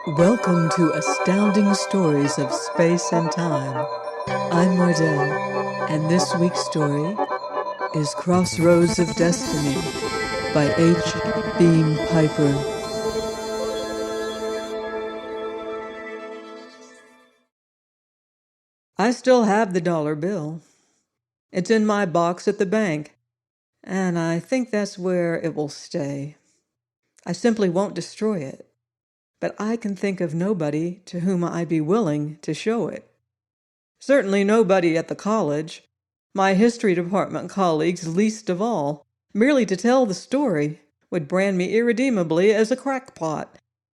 Welcome to Astounding Stories of Space and Time. I'm Mardell, and this week's story is Crossroads of Destiny by H. Beam Piper. I still have the dollar bill. It's in my box at the bank, and I think that's where it will stay. I simply won't destroy it, but I can think of nobody to whom I'd be willing to show it. Certainly nobody at the college, my history department colleagues least of all. Merely to tell the story would brand me irredeemably as a crackpot.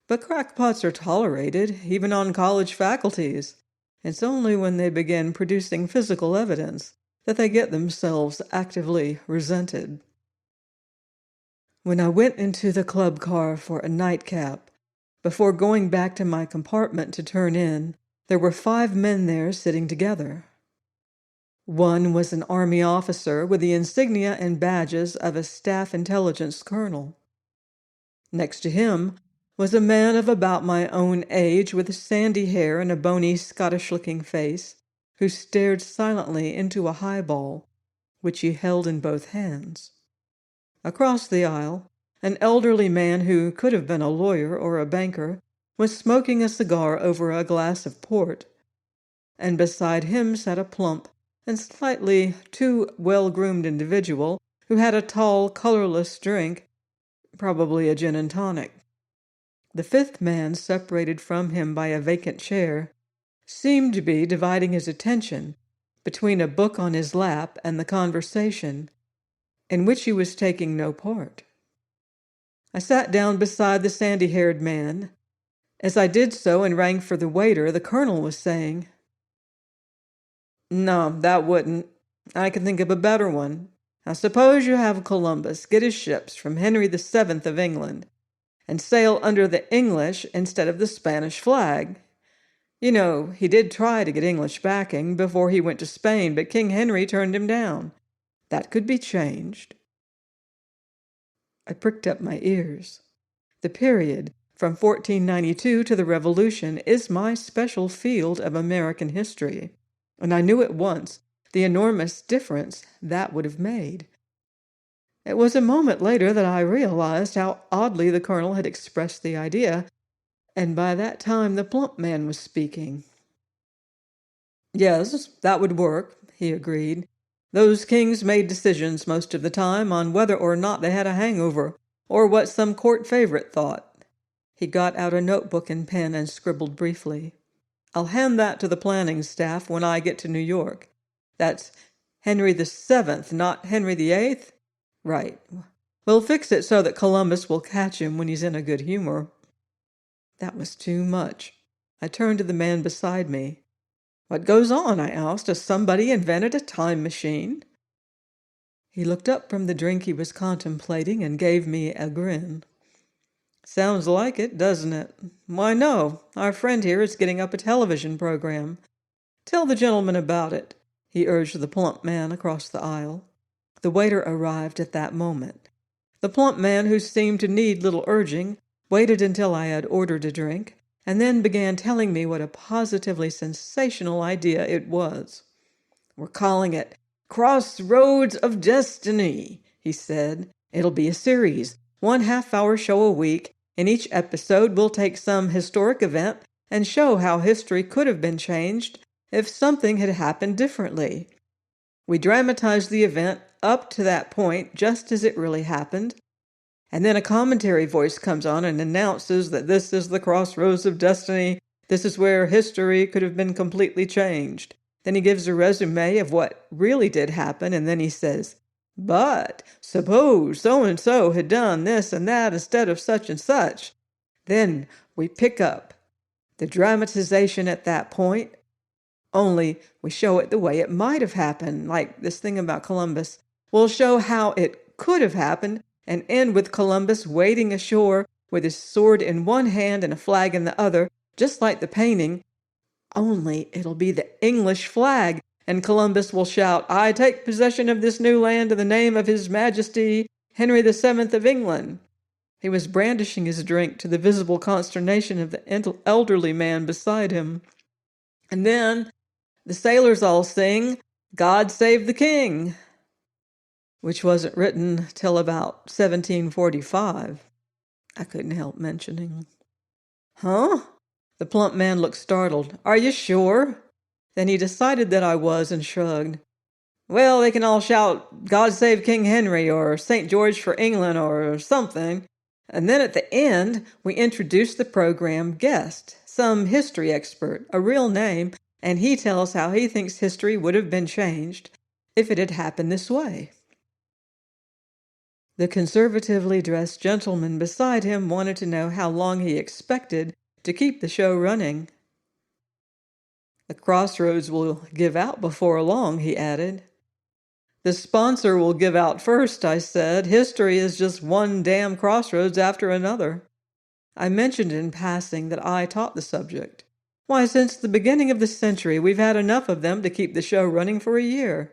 But crackpots are tolerated, even on college faculties. It's only when they begin producing physical evidence that they get themselves actively resented. When I went into the club car for a nightcap, before going back to my compartment to turn in, there were 5 men there sitting together. One was an Army officer with the insignia and badges of a staff intelligence colonel. Next to him was a man of about my own age with sandy hair and a bony Scottish-looking face, who stared silently into a highball, which he held in both hands. Across the aisle, an elderly man who could have been a lawyer or a banker was smoking a cigar over a glass of port, and beside him sat a plump and slightly too well-groomed individual who had a tall, colorless drink, probably a gin and tonic. The 5th man, separated from him by a vacant chair, seemed to be dividing his attention between a book on his lap and the conversation, in which he was taking no part. I sat down beside the sandy-haired man. As I did so and rang for the waiter, the colonel was saying, "No, that wouldn't. I can think of a better one. Now suppose you have Columbus get his ships from Henry VII of England and sail under the English instead of the Spanish flag. You know, he did try to get English backing before he went to Spain, but King Henry turned him down. That could be changed." I pricked up my ears. The period from 1492 to the Revolution is my special field of American history, and I knew at once the enormous difference that would have made. It was a moment later that I realized how oddly the colonel had expressed the idea, and by that time the plump man was speaking. "Yes, that would work," he agreed. "Those kings made decisions most of the time on whether or not they had a hangover, or what some court favorite thought." He got out a notebook and pen and scribbled briefly. "I'll hand that to the planning staff when I get to New York. That's Henry VII, not Henry VIII? Right. We'll fix it so that Columbus will catch him when he's in a good humor." That was too much. I turned to the man beside me. "What goes on?" I asked. "Has somebody invented a time machine?" He looked up from the drink he was contemplating and gave me a grin. "Sounds like it, doesn't it? Why, no. Our friend here is getting up a television program. Tell the gentleman about it," he urged the plump man across the aisle. The waiter arrived at that moment. The plump man, who seemed to need little urging, waited until I had ordered a drink, and then began telling me what a positively sensational idea it was. "We're calling it Crossroads of Destiny," he said. "It'll be a series, 1 half-hour show a week. In each episode, we'll take some historic event and show how history could have been changed if something had happened differently. We dramatize the event up to that point just as it really happened, and then a commentary voice comes on and announces that this is the crossroads of destiny. This is where history could have been completely changed. Then he gives a resume of what really did happen, and then he says, 'But suppose so-and-so had done this and that instead of such and such.' Then we pick up the dramatization at that point, only we show it the way it might have happened, like this thing about Columbus. We'll show how it could have happened and end with Columbus wading ashore with his sword in one hand and a flag in the other, just like the painting, only it'll be the English flag, and Columbus will shout, 'I take possession of this new land in the name of His Majesty Henry VII of England.' He was brandishing his drink to the visible consternation of the elderly man beside him. And then the sailors all sing, "God Save the King," which wasn't written till about 1745. I couldn't help mentioning. Huh? The plump man looked startled. Are you sure? Then he decided that I was and shrugged. Well, they can all shout, "God Save King Henry," or "St. George for England," or something. And then at the end, we introduced the program guest, some history expert, a real name, and he tells how he thinks history would have been changed if it had happened this way. The conservatively dressed gentleman beside him wanted to know how long he expected to keep the show running. The Crossroads will give out before long, he added. The sponsor will give out first, I said. History is just one damn crossroads after another. I mentioned in passing that I taught the subject. Why, since the beginning of the century, we've had enough of them to keep the show running for a year.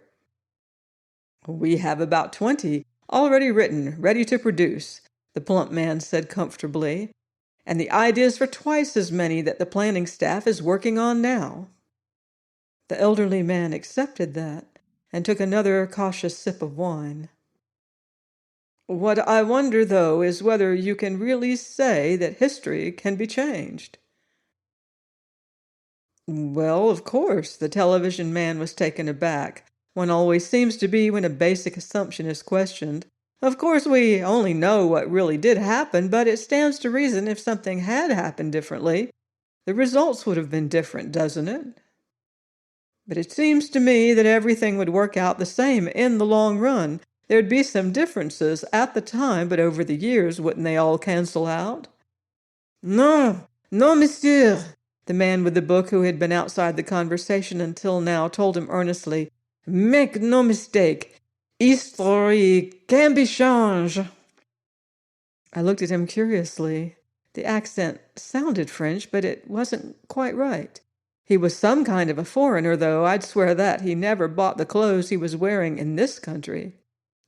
We have about 20 already written, ready to produce, the plump man said comfortably, and the ideas for twice as many that the planning staff is working on now. The elderly man accepted that and took another cautious sip of wine. What I wonder, though, is whether you can really say that history can be changed. Well, of course, the television man was taken aback. One always seems to be when a basic assumption is questioned. Of course, we only know what really did happen, but it stands to reason if something had happened differently, the results would have been different, doesn't it? But it seems to me that everything would work out the same in the long run. There'd be some differences at the time, but over the years, wouldn't they all cancel out? Non, non, monsieur, the man with the book who had been outside the conversation until now told him earnestly. Make no mistake, history can be changed. I looked at him curiously. The accent sounded French, but it wasn't quite right. He was some kind of a foreigner, though. I'd swear that he never bought the clothes he was wearing in this country.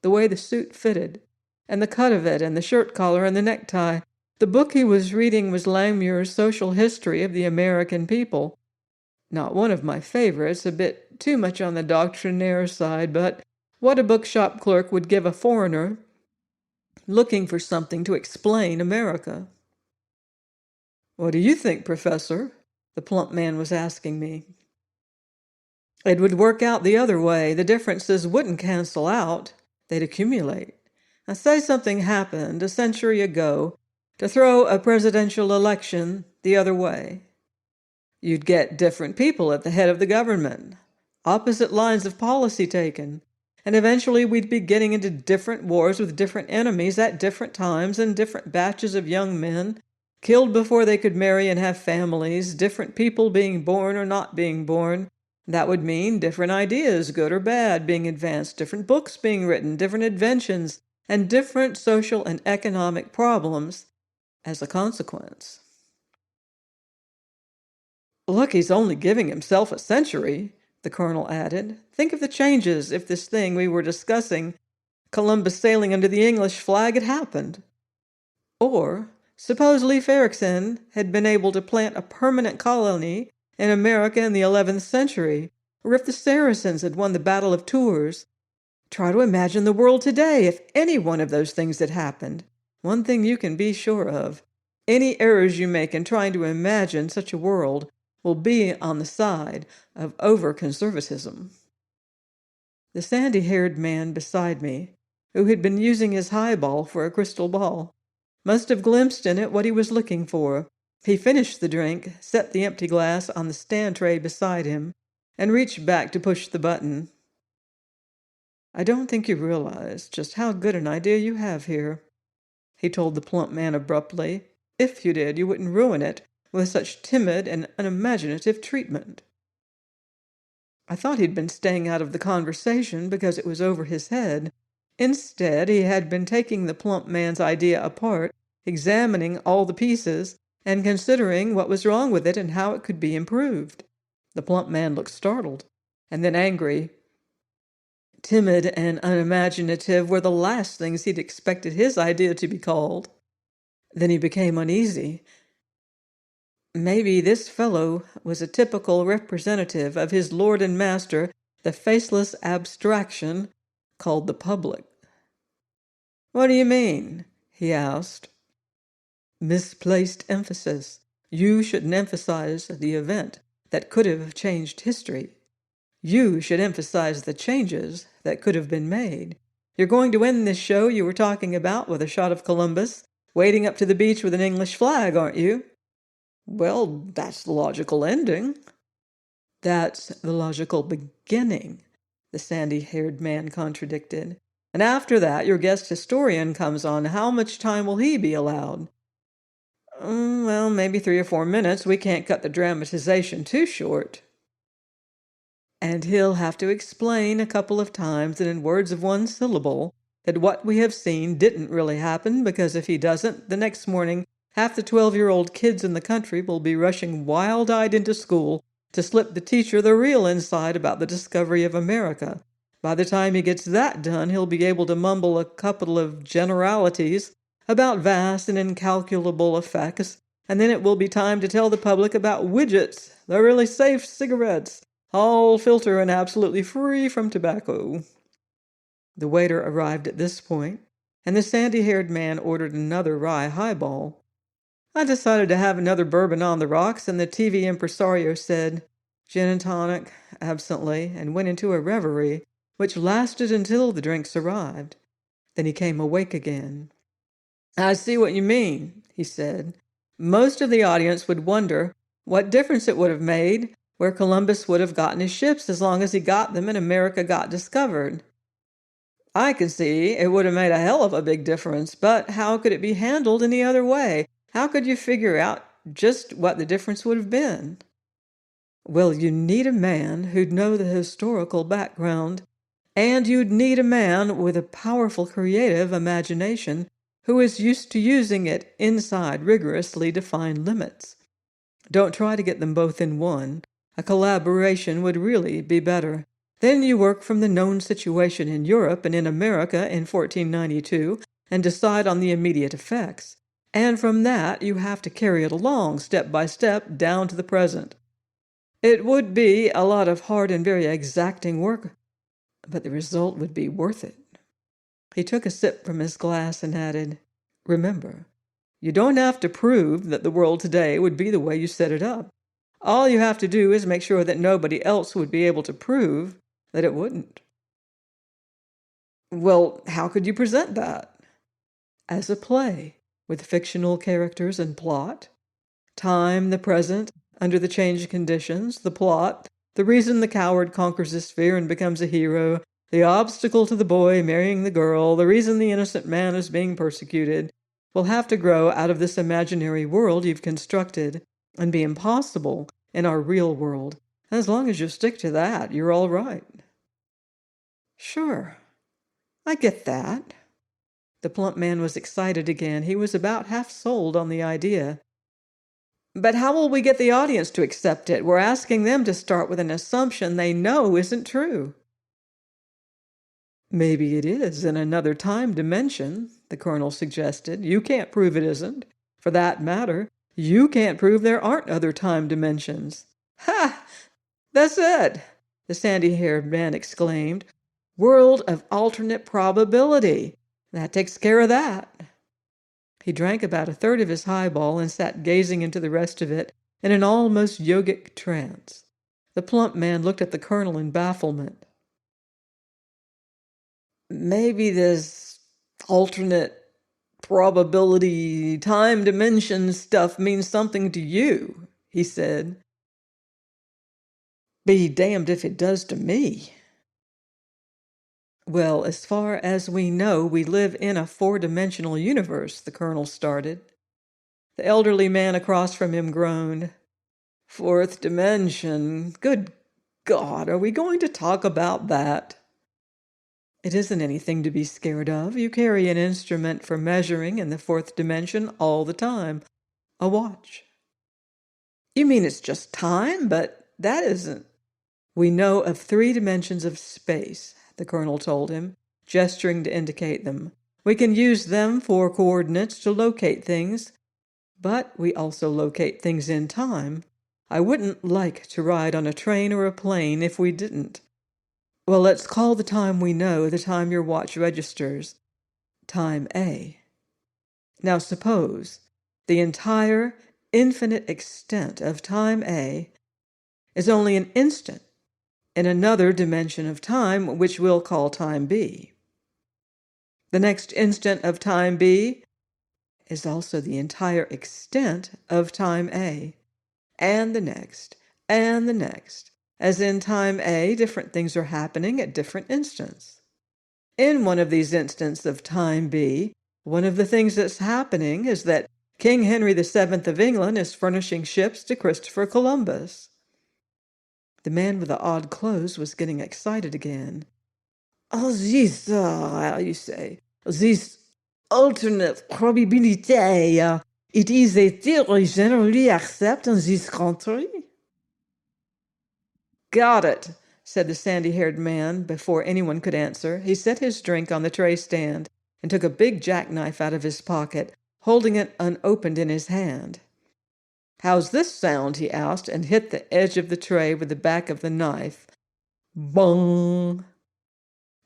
The way the suit fitted, and the cut of it, and the shirt collar, and the necktie. The book he was reading was Langmuir's Social History of the American People. Not one of my favorites, a bit too much on the doctrinaire side, but what a bookshop clerk would give a foreigner looking for something to explain America. What do you think, Professor? The plump man was asking me. It would work out the other way. The differences wouldn't cancel out. They'd accumulate. Now, say something happened a century ago to throw a presidential election the other way. You'd get different people at the head of the government, opposite lines of policy taken, and eventually we'd be getting into different wars with different enemies at different times and different batches of young men killed before they could marry and have families, different people being born or not being born. That would mean different ideas, good or bad, being advanced, different books being written, different inventions, and different social and economic problems as a consequence. Look, he's only giving himself a century, the colonel added. Think of the changes if this thing we were discussing, Columbus sailing under the English flag, had happened. Or suppose Leif Erikson had been able to plant a permanent colony in America in the 11th century, or if the Saracens had won the Battle of Tours. Try to imagine the world today if any one of those things had happened. One thing you can be sure of, any errors you make in trying to imagine such a world will be on the side of over-conservatism. The sandy-haired man beside me, who had been using his highball for a crystal ball, must have glimpsed in it what he was looking for. He finished the drink, set the empty glass on the stand tray beside him, and reached back to push the button. I don't think you realize just how good an idea you have here, he told the plump man abruptly. If you did, you wouldn't ruin it with such timid and unimaginative treatment. I thought he'd been staying out of the conversation because it was over his head. Instead, he had been taking the plump man's idea apart, examining all the pieces, and considering what was wrong with it and how it could be improved. The plump man looked startled, and then angry. Timid and unimaginative were the last things he'd expected his idea to be called. Then he became uneasy. Maybe this fellow was a typical representative of his lord and master, the faceless abstraction called the public. "What do you mean?" he asked. "Misplaced emphasis. You shouldn't emphasize the event that could have changed history. You should emphasize the changes that could have been made. You're going to end this show you were talking about with a shot of Columbus wading up to the beach with an English flag, aren't you?" "Well, that's the logical ending." "That's the logical beginning," the sandy-haired man contradicted. "And after that, your guest historian comes on. How much time will he be allowed?" Well, maybe 3 or 4 minutes. We can't cut the dramatization too short." "And he'll have to explain a couple of times and in words of one syllable that what we have seen didn't really happen, because if he doesn't, the next morning half the 12-year-old kids in the country will be rushing wild-eyed into school to slip the teacher the real inside about the discovery of America. By the time he gets that done, he'll be able to mumble a couple of generalities about vast and incalculable effects, and then it will be time to tell the public about widgets, the really safe cigarettes, all filter and absolutely free from tobacco." The waiter arrived at this point, and the sandy-haired man ordered another rye highball. "I decided to have another bourbon on the rocks, and the TV impresario said, 'Gin and tonic,' absently, and went into a reverie, which lasted until the drinks arrived. Then he came awake again. "I see what you mean," he said. "Most of the audience would wonder what difference it would have made where Columbus would have gotten his ships as long as he got them and America got discovered. I can see it would have made a hell of a big difference, but how could it be handled any other way? How could you figure out just what the difference would have been?" "Well, you need a man who'd know the historical background, and you'd need a man with a powerful creative imagination who is used to using it inside rigorously defined limits. Don't try to get them both in one. A collaboration would really be better. Then you work from the known situation in Europe and in America in 1492 and decide on the immediate effects. And from that, you have to carry it along, step by step, down to the present. It would be a lot of hard and very exacting work, but the result would be worth it." He took a sip from his glass and added, "Remember, you don't have to prove that the world today would be the way you set it up. All you have to do is make sure that nobody else would be able to prove that it wouldn't." "Well, how could you present that?" "As a play, with fictional characters and plot. Time, the present, under the changed conditions, the plot, the reason the coward conquers his fear and becomes a hero, the obstacle to the boy marrying the girl, the reason the innocent man is being persecuted, will have to grow out of this imaginary world you've constructed and be impossible in our real world. As long as you stick to that, you're all right." "Sure, I get that." The plump man was excited again. He was about half sold on the idea. "But how will we get the audience to accept it? We're asking them to start with an assumption they know isn't true." "Maybe it is in another time dimension," the colonel suggested. "You can't prove it isn't. For that matter, you can't prove there aren't other time dimensions." "Ha! That's it!" the sandy-haired man exclaimed. "World of alternate probability. That takes care of that." He drank about a third of his highball and sat gazing into the rest of it in an almost yogic trance. The plump man looked at the colonel in bafflement. "Maybe this alternate probability time dimension stuff means something to you," he said. "Be damned if it does to me." "Well, as far as we know, we live in a four-dimensional universe," the colonel started. The elderly man across from him groaned. "Fourth dimension. Good God, are we going to talk about that?" "It isn't anything to be scared of. You carry an instrument for measuring in the fourth dimension all the time. A watch." "You mean it's just time? But that isn't—" "We know of 3 dimensions of space," the colonel told him, gesturing to indicate them. We can use them for coordinates to locate things, but we also locate things in time. I wouldn't like to ride on a train or a plane if we didn't. Well, let's call the time we know the time your watch registers. Time A. Now suppose the entire infinite extent of time A is only an instant in another dimension of time, which we'll call time B. The next instant of time B is also the entire extent of time A, and the next, and the next. As in time A, different things are happening at different instants. In one of these instants of time B, one of the things that's happening is that King Henry VII of England is furnishing ships to Christopher Columbus. The man with the odd clothes was getting excited again. Oh, this, how you say, this alternate probability, it is a theory generally accepted in this country? Got it, said the sandy-haired man before anyone could answer. He set his drink on the tray stand and took a big jackknife out of his pocket, holding it unopened in his hand. How's this sound? He asked, and hit the edge of the tray with the back of the knife. Bong!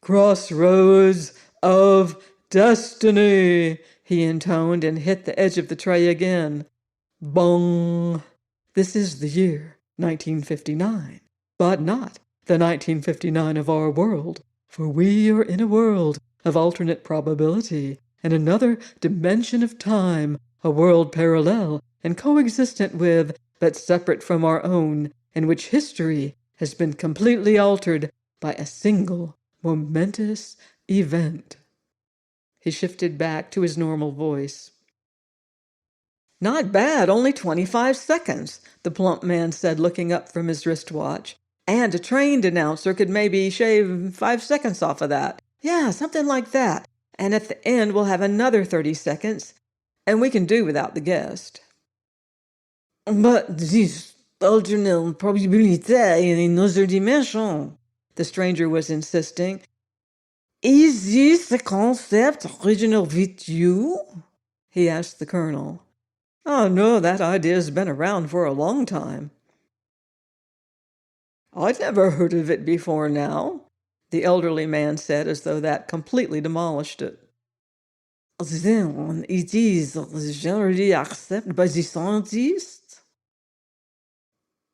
Crossroads of destiny, he intoned and hit the edge of the tray again. Bong! This is the year 1959, but not the 1959 of our world, for we are in a world of alternate probability, in another dimension of time, a world parallel and coexistent with, but separate from our own, in which history has been completely altered by a single momentous event. He shifted back to his normal voice. Not bad, only 25 seconds, the plump man said, looking up from his wristwatch. And a trained announcer could maybe shave 5 seconds off of that. Yeah, something like that. And at the end, we'll have another 30 seconds, and we can do without the guest. But this alternate probability in another dimension, the stranger was insisting. Is this a concept original with you? He asked the colonel. Oh, no, that idea's been around for a long time. I'd never heard of it before now, the elderly man said, as though that completely demolished it. Then it is generally accepted by the scientists?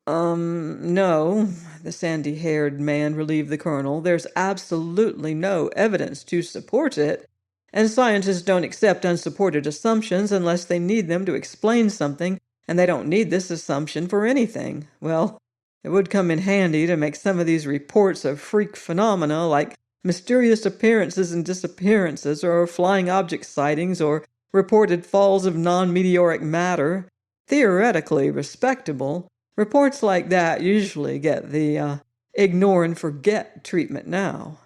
No, the sandy-haired man relieved the colonel. There's absolutely no evidence to support it, and scientists don't accept unsupported assumptions unless they need them to explain something, and they don't need this assumption for anything. Well, it would come in handy to make some of these reports of freak phenomena like mysterious appearances and disappearances, or flying object sightings, or reported falls of non-meteoric matter, theoretically respectable. Reports like that usually get the ignore and forget treatment now.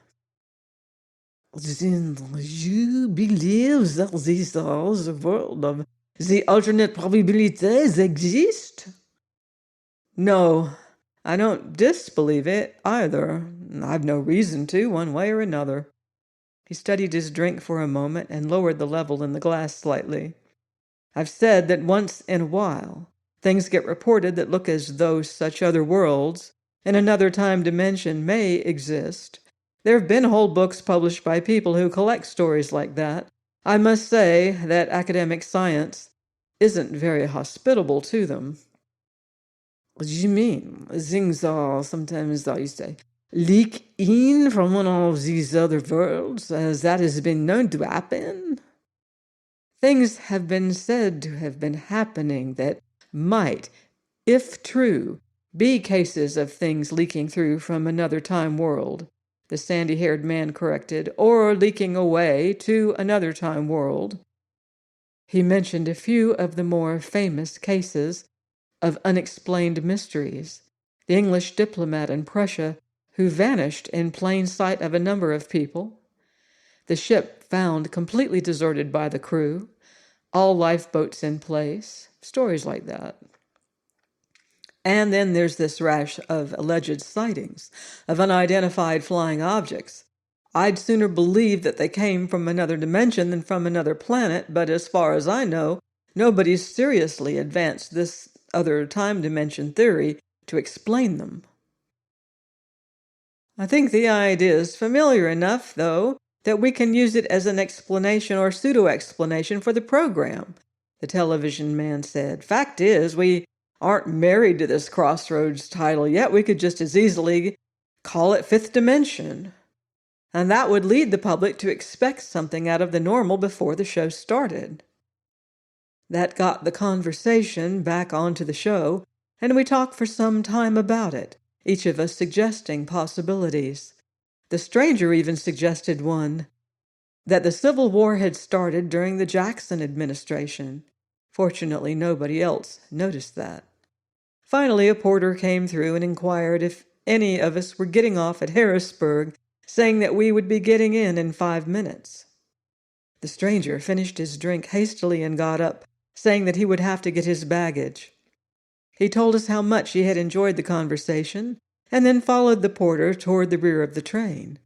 Then you believe that this other world of the alternate probabilities exist? No, I don't disbelieve it either. I've no reason to, one way or another. He studied his drink for a moment and lowered the level in the glass slightly. I've said that once in a while, things get reported that look as though such other worlds, in another time dimension, may exist. There have been whole books published by people who collect stories like that. I must say that academic science isn't very hospitable to them. What do you mean? Things are sometimes, you say, leak in from one of these other worlds, as that has been known to happen? Things have been said to have been happening that might, if true, be cases of things leaking through from another time world, the sandy-haired man corrected, or leaking away to another time world. He mentioned a few of the more famous cases of unexplained mysteries. The English diplomat in Prussia who vanished in plain sight of a number of people, the ship found completely deserted by the crew, all lifeboats in place, stories like that. And then there's this rash of alleged sightings of unidentified flying objects, I'd sooner believe that they came from another dimension than from another planet, but as far as I know, nobody's seriously advanced this other time dimension theory to explain them. I think the idea is familiar enough, though, that we can use it as an explanation or pseudo-explanation for the program, the television man said. Fact is, we aren't married to this Crossroads title yet. We could just as easily call it Fifth Dimension. And that would lead the public to expect something out of the normal before the show started. That got the conversation back onto the show, and we talked for some time about it, each of us suggesting possibilities. The stranger even suggested one, that the Civil War had started during the Jackson administration. Fortunately, nobody else noticed that. Finally, a porter came through and inquired if any of us were getting off at Harrisburg, saying that we would be getting in 5 minutes. The stranger finished his drink hastily and got up, saying that he would have to get his baggage. He told us how much he had enjoyed the conversation, and then followed the porter toward the rear of the train.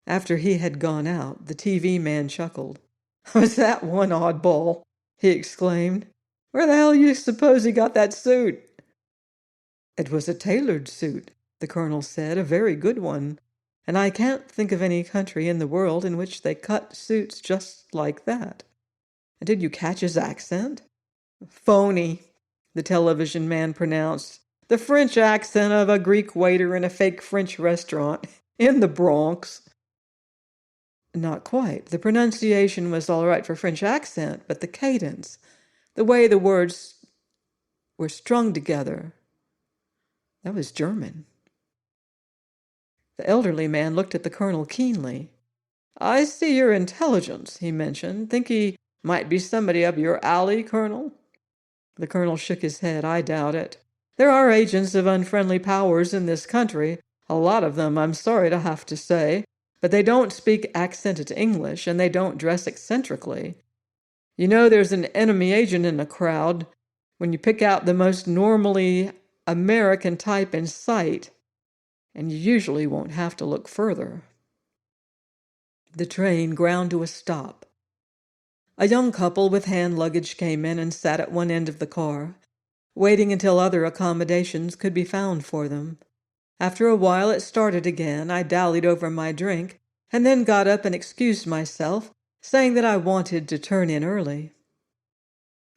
After he had gone out, the TV man chuckled. "Was that one oddball?" he exclaimed. "Where the hell do you suppose he got that suit?" "It was a tailored suit," the colonel said, "a very good one. And I can't think of any country in the world in which they cut suits just like that." "And did you catch his accent?" "Phony," the television man pronounced. "The French accent of a Greek waiter in a fake French restaurant in the Bronx." Not quite. The pronunciation was all right for French accent, but the cadence, the way the words were strung together, that was German. The elderly man looked at the colonel keenly. "I see your intelligence," he mentioned. "Think he might be somebody up your alley, Colonel?" The colonel shook his head. "I doubt it. There are agents of unfriendly powers in this country, a lot of them, I'm sorry to have to say, but they don't speak accented English, and they don't dress eccentrically. You know there's an enemy agent in a crowd when you pick out the most normally American type in sight, and you usually won't have to look further." The train ground to a stop. A young couple with hand luggage came in and sat at one end of the car, waiting until other accommodations could be found for them. After a while it started again. I dallied over my drink, and then got up and excused myself, saying that I wanted to turn in early.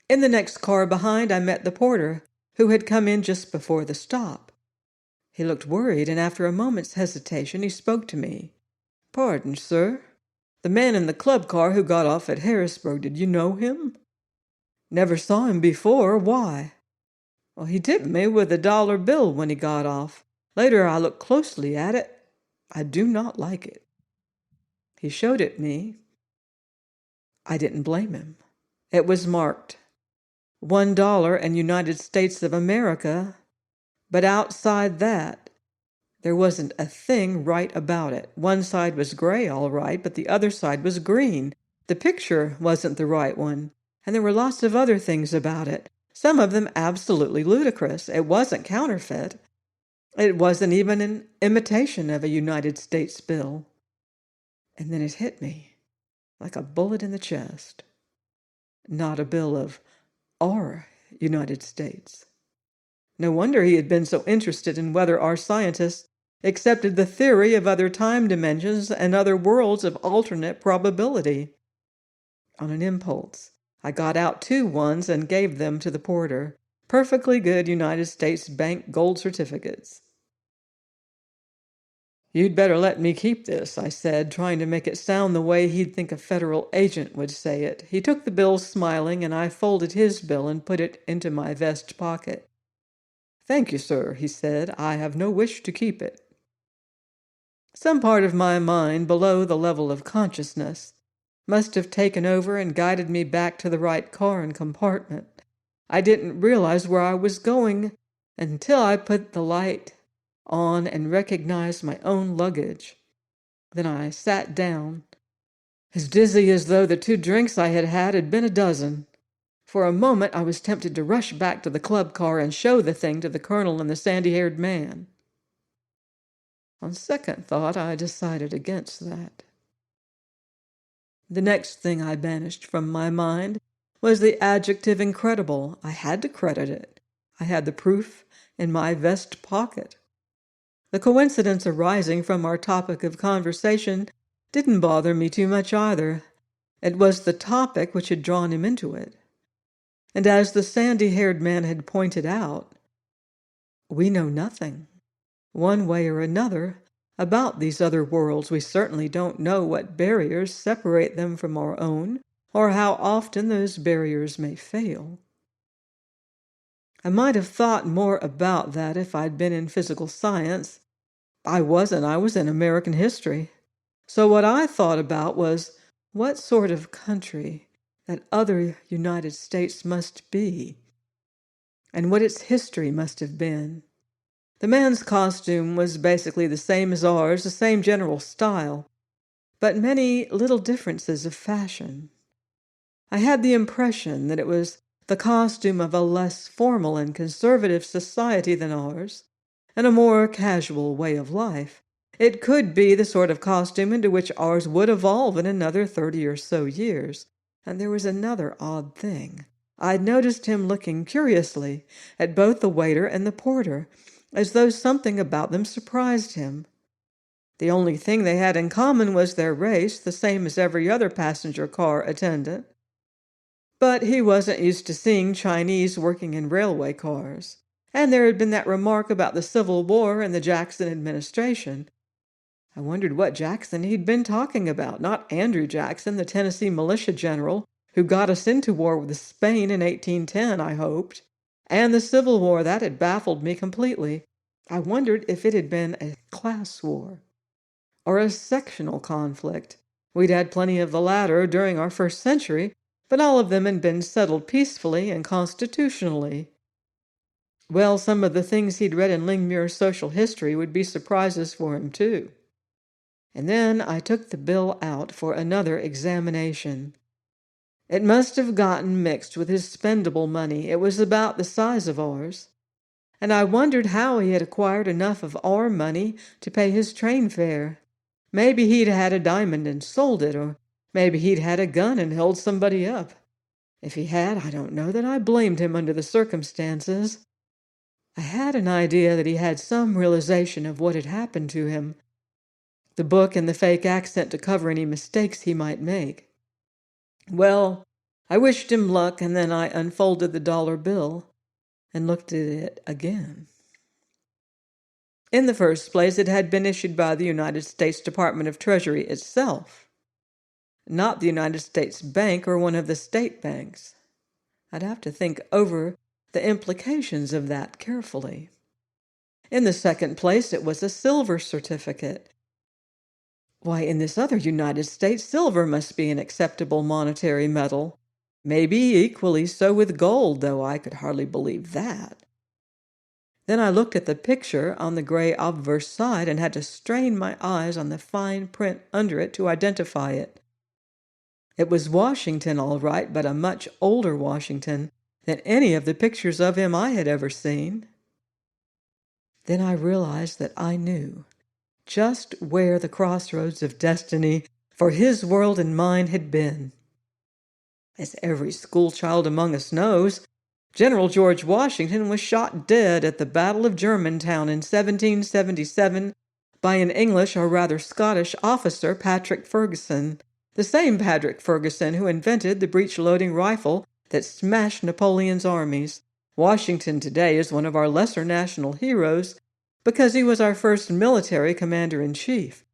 In the next car behind I met the porter, who had come in just before the stop. He looked worried, and after a moment's hesitation he spoke to me. "Pardon, sir. The man in the club car who got off at Harrisburg, did you know him?" "Never saw him before. Why?" "Well, he tipped me with $1 bill when he got off. Later I looked closely at it. I do not like it." He showed it me. I didn't blame him. It was marked $1 and United States of America, but outside that, there wasn't a thing right about it. One side was gray, all right, but the other side was green. The picture wasn't the right one, and there were lots of other things about it, some of them absolutely ludicrous. It wasn't counterfeit. It wasn't even an imitation of a United States bill. And then it hit me like a bullet in the chest. Not a bill of our United States. No wonder he had been so interested in whether our scientists accepted the theory of other time dimensions and other worlds of alternate probability. On an impulse, I got out 2 ones and gave them to the porter. Perfectly good United States Bank gold certificates. "You'd better let me keep this," I said, trying to make it sound the way he'd think a federal agent would say it. He took the bill smiling, and I folded his bill and put it into my vest pocket. "Thank you, sir," he said. "I have no wish to keep it." Some part of my mind, below the level of consciousness, must have taken over and guided me back to the right car and compartment. I didn't realize where I was going until I put the light on and recognized my own luggage. Then I sat down, as dizzy as though the 2 drinks I had had been a dozen. For a moment I was tempted to rush back to the club car and show the thing to the colonel and the sandy-haired man. On second thought, I decided against that. The next thing I banished from my mind was the adjective incredible. I had to credit it. I had the proof in my vest pocket. The coincidence arising from our topic of conversation didn't bother me too much either. It was the topic which had drawn him into it. And as the sandy-haired man had pointed out, we know nothing, one way or another, about these other worlds. We certainly don't know what barriers separate them from our own, or how often those barriers may fail. I might have thought more about that if I'd been in physical science. I wasn't. I was in American history. So what I thought about was what sort of country that other United States must be, and what its history must have been. The man's costume was basically the same as ours, the same general style, but many little differences of fashion. I had the impression that it was the costume of a less formal and conservative society than ours, and a more casual way of life. It could be the sort of costume into which ours would evolve in another 30 or so years. And there was another odd thing. I'd noticed him looking curiously at both the waiter and the porter, as though something about them surprised him. The only thing they had in common was their race, the same as every other passenger car attendant. But he wasn't used to seeing Chinese working in railway cars. And there had been that remark about the Civil War and the Jackson administration. I wondered what Jackson he'd been talking about, not Andrew Jackson, the Tennessee militia general, who got us into war with Spain in 1810, I hoped. And the Civil War, that had baffled me completely. I wondered if it had been a class war or a sectional conflict. We'd had plenty of the latter during our first century, but all of them had been settled peacefully and constitutionally. Well, some of the things he'd read in Lingmuir's social history would be surprises for him, too. And then I took the bill out for another examination. It must have gotten mixed with his spendable money. It was about the size of ours. And I wondered how he had acquired enough of our money to pay his train fare. Maybe he'd had a diamond and sold it, or maybe he'd had a gun and held somebody up. If he had, I don't know that I blamed him under the circumstances. I had an idea that he had some realization of what had happened to him, the book and the fake accent to cover any mistakes he might make. Well, I wished him luck, and then I unfolded the dollar bill and looked at it again. In the first place, it had been issued by the United States Department of Treasury itself, not the United States Bank or one of the state banks. I'd have to think over the implications of that carefully. In the second place, it was a silver certificate. Why, in this other United States, silver must be an acceptable monetary metal. Maybe equally so with gold, though I could hardly believe that. Then I looked at the picture on the gray obverse side and had to strain my eyes on the fine print under it to identify it. It was Washington, all right, but a much older Washington than any of the pictures of him I had ever seen. Then I realized that I knew just where the crossroads of destiny for his world and mine had been. As every schoolchild among us knows, General George Washington was shot dead at the Battle of Germantown in 1777 by an English, or rather Scottish, officer, Patrick Ferguson, the same Patrick Ferguson who invented the breech-loading rifle that smashed Napoleon's armies. Washington today is one of our lesser national heroes because he was our first military commander-in-chief.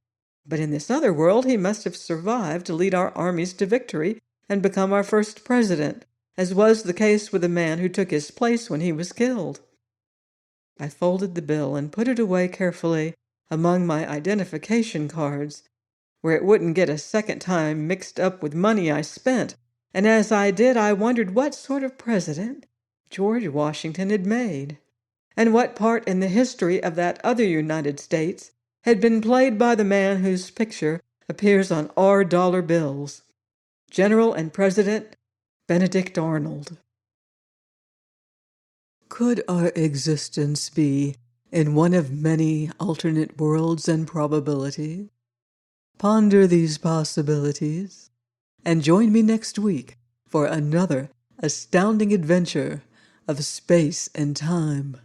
But in this other world, he must have survived to lead our armies to victory and become our first president, as was the case with the man who took his place when he was killed. I folded the bill and put it away carefully among my identification cards, where it wouldn't get a second time mixed up with money I spent, and as I did, I wondered what sort of president George Washington had made, and what part in the history of that other United States had been played by the man whose picture appears on our dollar bills, General and President Benedict Arnold. Could our existence be in one of many alternate worlds and probabilities? Ponder these possibilities, and join me next week for another astounding adventure of space and time.